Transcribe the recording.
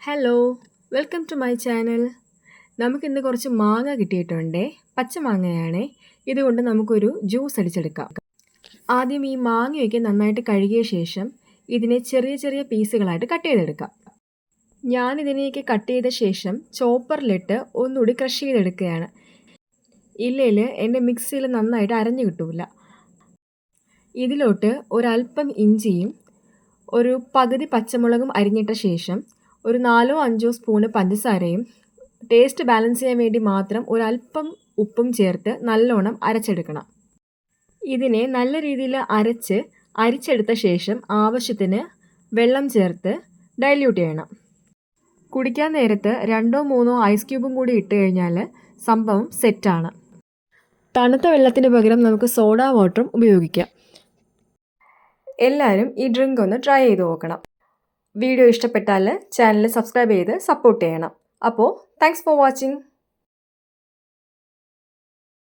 Hello welcome to my channel. നമുക്കിന്ന് കുറച്ച് മാങ്ങ കിട്ടിയിട്ടുണ്ടേ. പച്ചമാങ്ങയാണേ. ഇതുകൊണ്ട് നമുക്കൊരു ജ്യൂസ് അടിച്ചെടുക്കാം. ആദ്യം ഈ മാങ്ങയൊക്കെ നന്നായിട്ട് കഴുകിയ ശേഷം ഇതിനെ ചെറിയ ചെറിയ പീസുകളായിട്ട് കട്ട് ചെയ്തെടുക്കാം. ഞാനിതിനെയൊക്കെ കട്ട് ചെയ്ത ശേഷം ചോപ്പറിലിട്ട് ഒന്നുകൂടി ക്രഷ് ചെയ്തെടുക്കുകയാണ്. ഇല്ലെങ്കിൽ എൻ്റെ മിക്സിയിൽ നന്നായിട്ട് അരഞ്ഞു കിട്ടൂല. ഇതിലോട്ട് ഒരല്പം ഇഞ്ചിയും ഒരു പകുതി പച്ചമുളകും അരിഞ്ഞിട്ട ശേഷം ഒരു 4-5 സ്പൂണ് പഞ്ചസാരയും ടേസ്റ്റ് ബാലൻസ് ചെയ്യാൻ വേണ്ടി മാത്രം ഒരല്പം ഉപ്പും ചേർത്ത് നല്ലോണം അരച്ചെടുക്കണം. ഇതിനെ നല്ല രീതിയിൽ അരിച്ചെടുത്ത ശേഷം ആവശ്യത്തിന് വെള്ളം ചേർത്ത് ഡൈല്യൂട്ട് ചെയ്യണം. കുടിക്കാൻ നേരത്ത് 2-3 ഐസ് ക്യൂബും കൂടി ഇട്ട് കഴിഞ്ഞാൽ സംഭവം സെറ്റാണ്. തണുത്ത വെള്ളത്തിന് പകരം നമുക്ക് സോഡ വാട്ടറും ഉപയോഗിക്കാം. എല്ലാവരും ഈ ഡ്രിങ്ക് ഒന്ന് ട്രൈ ചെയ്ത് നോക്കണം. വീഡിയോ ഇഷ്ടപ്പെട്ടാൽ ചാനൽ സബ്സ്ക്രൈബ് ചെയ്ത് സപ്പോർട്ട് ചെയ്യണം. അപ്പോൾ താങ്ക്സ് ഫോർ വാച്ചിങ്.